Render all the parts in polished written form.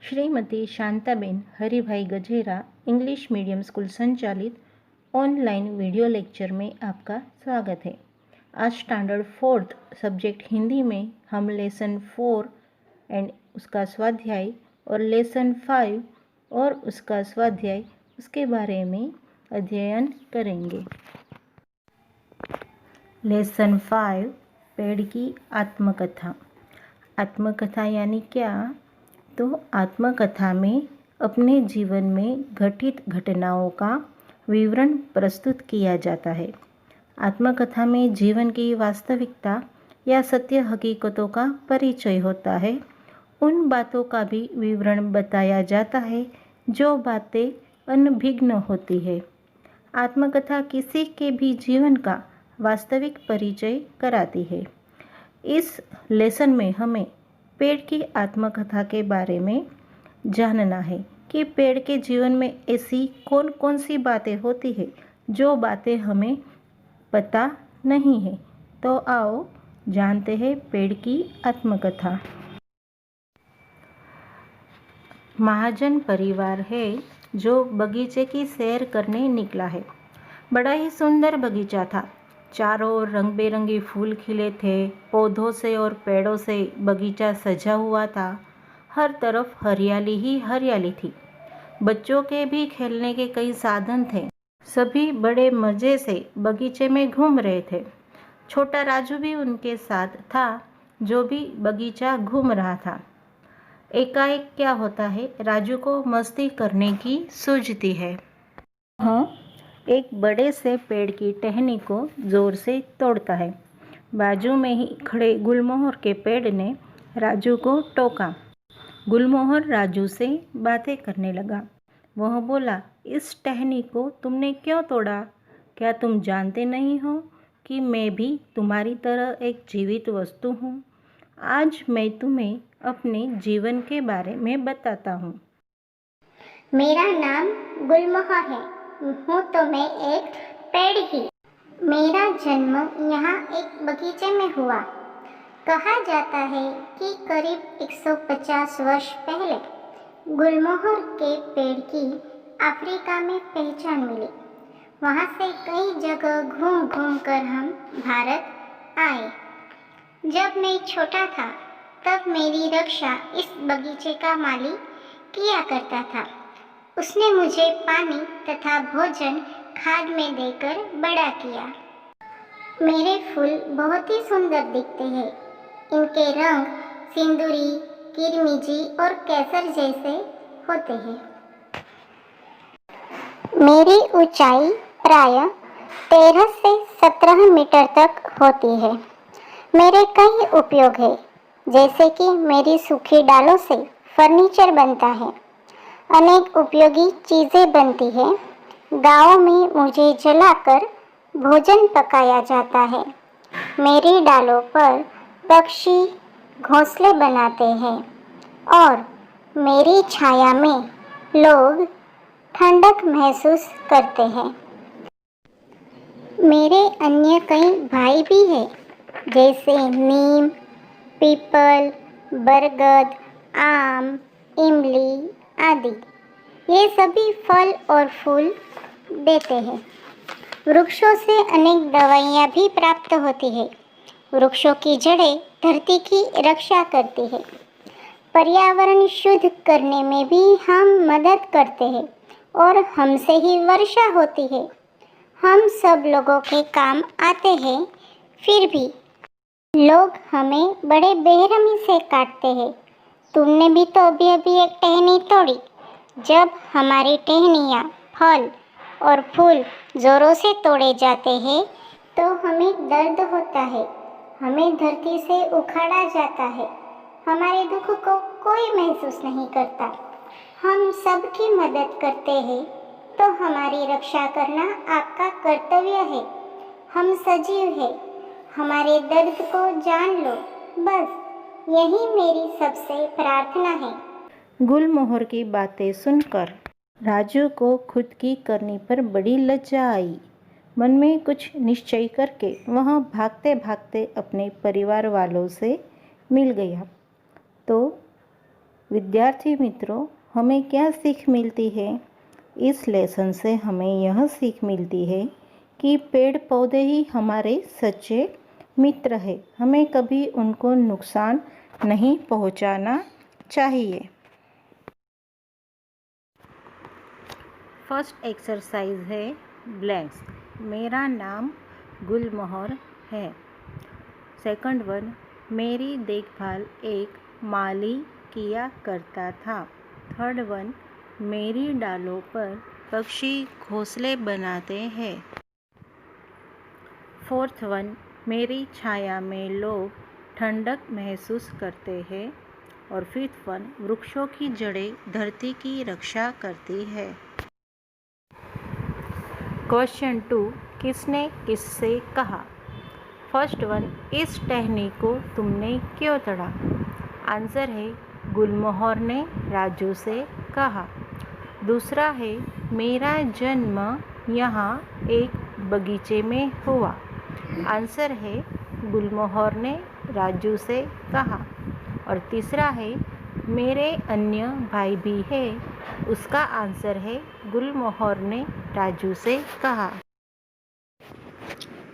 Shrimati Shantaben Haribhai Gajera English medium school संचालित online video lecture में आपका स्वागत है। आज स्टैंडर्ड 4th सब्जेक्ट हिंदी में हम लेसन 4 एंड उसका स्वाध्याय और लेसन 5 और उसका स्वाध्याय उसके बारे में अध्ययन करेंगे। लेसन 5 पेड़ की आत्मकथा। आत्मकथा यानी क्या? तो आत्मकथा में अपने जीवन में घटित घटनाओं का विवरण प्रस्तुत किया जाता है। आत्मकथा में जीवन की वास्तविकता या सत्य हकीकतों का परिचय होता है। उन बातों का भी विवरण बताया जाता है जो बातें अनभिज्ञ होती है। आत्मकथा किसी के भी जीवन का वास्तविक परिचय कराती है। इस लेसन में हमें पेड़ की आत्मकथा के बारे में जानना है कि पेड़ के जीवन में ऐसी कौन कौन सी बातें होती है जो बातें हमें पता नहीं है। तो आओ जानते हैं पेड़ की आत्मकथा। महाजन परिवार है जो बगीचे की सैर करने निकला है। बड़ा ही सुंदर बगीचा था। चारों ओर रंग बिरंगे फूल खिले थे। पौधों से और पेड़ों से बगीचा सजा हुआ था। हर तरफ हरियाली ही हरियाली थी। बच्चों के भी खेलने के कई साधन थे। सभी बड़े मज़े से बगीचे में घूम रहे थे। छोटा राजू भी उनके साथ था जो भी बगीचा घूम रहा था। एकाएक क्या होता है, राजू को मस्ती करने की सूझती है। हाँ, एक बड़े से पेड़ की टहनी को जोर से तोड़ता है। बाजू में ही खड़े गुलमोहर के पेड़ ने राजू को टोका। गुलमोहर राजू से बातें करने लगा। वह बोला, इस टहनी को तुमने क्यों तोड़ा? क्या तुम जानते नहीं हो कि मैं भी तुम्हारी तरह एक जीवित वस्तु हूँ? आज मैं तुम्हें अपने जीवन के बारे में बताता हूँ। मेरा नाम गुलमोहर है। हूँ तो मैं एक पेड़ ही। मेरा जन्म यहाँ एक बगीचे में हुआ। कहा जाता है कि करीब 150 वर्ष पहले गुलमोहर के पेड़ की अफ्रीका में पहचान मिली। वहाँ से कई जगह घूम घूम कर हम भारत आए। जब मैं छोटा था तब मेरी रक्षा इस बगीचे का माली किया करता था। उसने मुझे पानी तथा भोजन खाद में देकर बड़ा किया। मेरे फूल बहुत ही सुंदर दिखते हैं। इनके रंग सिंदूरी, किरमिजी और केसर जैसे होते हैं। मेरी ऊंचाई प्रायः 13 से 17 मीटर तक होती है। मेरे कई उपयोग हैं, जैसे कि मेरी सूखी डालों से फर्नीचर बनता है। अनेक उपयोगी चीज़ें बनती हैं। गाँव में मुझे जलाकर भोजन पकाया जाता है। मेरी डालों पर पक्षी घोंसले बनाते हैं और मेरी छाया में लोग ठंडक महसूस करते हैं। मेरे अन्य कई भाई भी हैं, जैसे नीम, पीपल, बरगद, आम, इमली आदि। ये सभी फल और फूल देते हैं। वृक्षों से अनेक दवाइयाँ भी प्राप्त होती है। वृक्षों की जड़ें धरती की रक्षा करती है। पर्यावरण शुद्ध करने में भी हम मदद करते हैं और हमसे ही वर्षा होती है। हम सब लोगों के काम आते हैं, फिर भी लोग हमें बड़े बेरहमी से काटते हैं। तुमने भी तो अभी अभी एक टहनी तोड़ी। जब हमारी टहनियाँ, फल और फूल जोरों से तोड़े जाते हैं तो हमें दर्द होता है। हमें धरती से उखाड़ा जाता है। हमारे दुख को कोई महसूस नहीं करता। हम सबकी मदद करते हैं, तो हमारी रक्षा करना आपका कर्तव्य है। हम सजीव हैं, हमारे दर्द को जान लो। बस यही मेरी सबसे प्रार्थना है। गुलमोहर की बातें सुनकर राजू को खुद की करनी पर बड़ी लज्जा आई। मन में कुछ निश्चय करके वह भागते भागते अपने परिवार वालों से मिल गया। तो विद्यार्थी मित्रों, हमें क्या सीख मिलती है? इस लेसन से हमें यह सीख मिलती है कि पेड़ पौधे ही हमारे सच्चे मित्र हैं। हमें कभी उनको नुकसान नहीं पहुंचाना चाहिए। फर्स्ट एक्सरसाइज है ब्लैंक्स। मेरा नाम गुलमोहर है। सेकंड वन, मेरी देखभाल एक माली किया करता था। थर्ड वन, मेरी डालों पर पक्षी घोंसले बनाते हैं। फोर्थ वन, मेरी छाया में लोग ठंडक महसूस करते हैं। और फिफ्थ वन, वृक्षों की जड़ें धरती की रक्षा करती है। क्वेश्चन 2, किसने किससे कहा? फर्स्ट वन, इस टहनी को तुमने क्यों तोड़ा? आंसर है, गुलमोहर ने राजू से कहा। दूसरा है, मेरा जन्म यहाँ एक बगीचे में हुआ। आंसर है, गुलमोहर ने राजू से कहा। और तीसरा है, मेरे अन्य भाई भी है। उसका आंसर है, गुलमोहर ने राजू से कहा।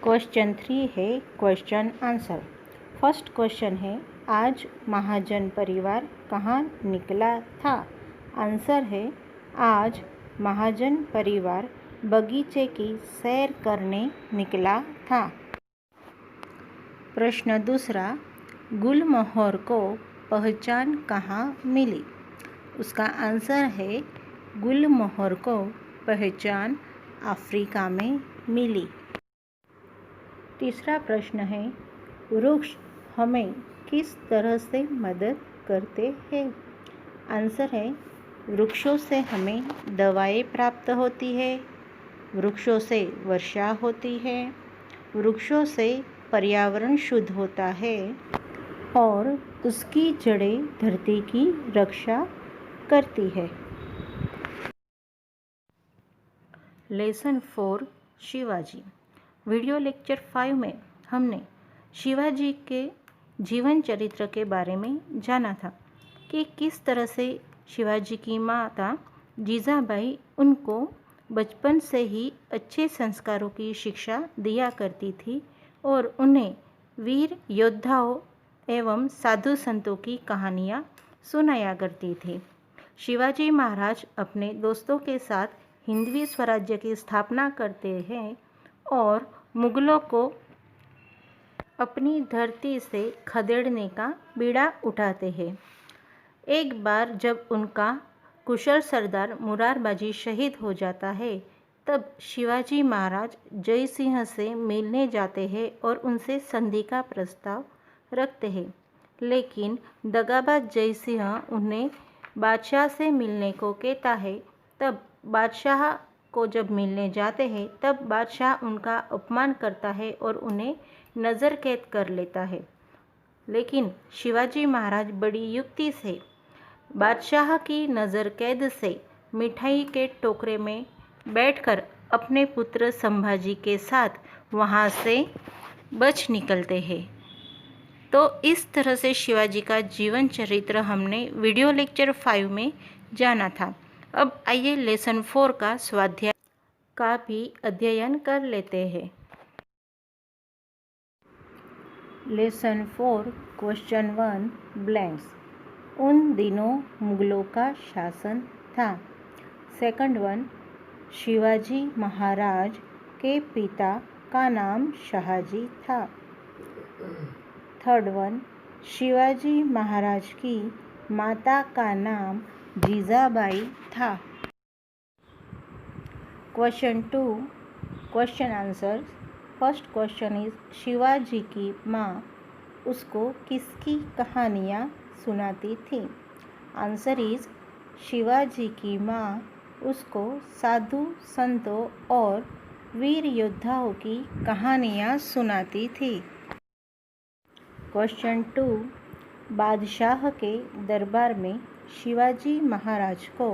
क्वेश्चन 3 है क्वेश्चन आंसर। फर्स्ट क्वेश्चन है, आज महाजन परिवार कहाँ निकला था? आंसर है, आज महाजन परिवार बगीचे की सैर करने निकला था। प्रश्न दूसरा, गुलमोहर को पहचान कहाँ मिली? उसका आंसर है, गुलमोहर को पहचान अफ्रीका में मिली। तीसरा प्रश्न है, वृक्ष हमें किस तरह से मदद करते हैं? आंसर है, वृक्षों से हमें दवाएं प्राप्त होती है, वृक्षों से वर्षा होती है, वृक्षों से पर्यावरण शुद्ध होता है और उसकी जड़ें धरती की रक्षा करती है। लेसन 4, शिवाजी। वीडियो लेक्चर 5 में हमने शिवाजी के जीवन चरित्र के बारे में जाना था कि किस तरह से शिवाजी की माता जीजाबाई उनको बचपन से ही अच्छे संस्कारों की शिक्षा दिया करती थी और उन्हें वीर योद्धाओं एवं साधु संतों की कहानियाँ सुनाया करती थी। शिवाजी महाराज अपने दोस्तों के साथ हिंदवी स्वराज्य की स्थापना करते हैं और मुगलों को अपनी धरती से खदेड़ने का बीड़ा उठाते हैं। एक बार जब उनका कुशल सरदार मुरारबाजी शहीद हो जाता है, तब शिवाजी महाराज जय सिंह से मिलने जाते हैं और उनसे संधि का प्रस्ताव रखते हैं। लेकिन दगाबाज जय सिंह उन्हें बादशाह से मिलने को कहता है। तब बादशाह को जब मिलने जाते हैं, तब बादशाह उनका अपमान करता है और उन्हें नज़र कैद कर लेता है। लेकिन शिवाजी महाराज बड़ी युक्ति से बादशाह की नज़र कैद से मिठाई के टोकरे में बैठकर अपने पुत्र संभाजी के साथ वहाँ से बच निकलते हैं। तो इस तरह से शिवाजी का जीवन चरित्र हमने वीडियो लेक्चर 5 में जाना था। अब आइए लेसन 4 का स्वाध्याय का भी अध्ययन कर लेते हैं। Lesson 4 question 1 blanks. उन दिनों मुगलों का शासन था। सेकंड वन, शिवाजी महाराज के पिता का नाम शाहजी था। थर्ड वन, शिवाजी महाराज की माता का नाम जीजाबाई था। Question 2 question answer. First question is, Shivaji की माँ उसको किसकी कहानियाँ सुनाती थी? आंसर इज, शिवाजी की माँ उसको साधु संतों और वीर योद्धाओं की कहानियाँ सुनाती थी। क्वेश्चन 2, बादशाह के दरबार में शिवाजी महाराज को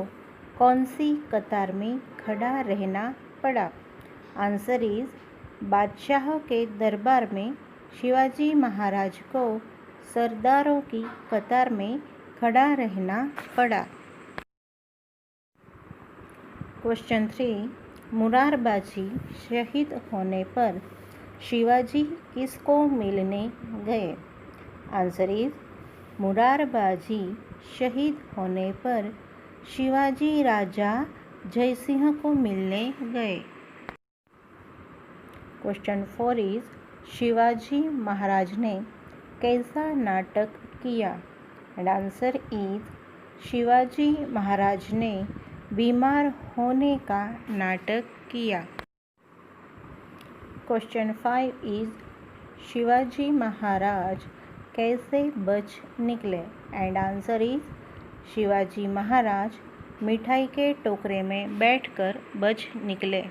कौन सी कतार में खड़ा रहना पड़ा? आंसर इज, बादशाह के दरबार में शिवाजी महाराज को सरदारों की कतार में खड़ा रहना पड़ा। क्वेश्चन 3, मुरारबाजी शहीद होने पर शिवाजी किसको मिलने गए? आंसर इज मुरारबाजी शहीद होने पर शिवाजी राजा जयसिंह को मिलने गए। क्वेश्चन 4 इज शिवाजी महाराज ने कैसा नाटक किया? And answer is Shivaji Maharaj ने बीमार होने का नाटक किया। क्वेश्चन 5 इज शिवाजी महाराज कैसे बच निकले? And answer is Shivaji Maharaj मिठाई के टोकरे में बैठकर बच निकले।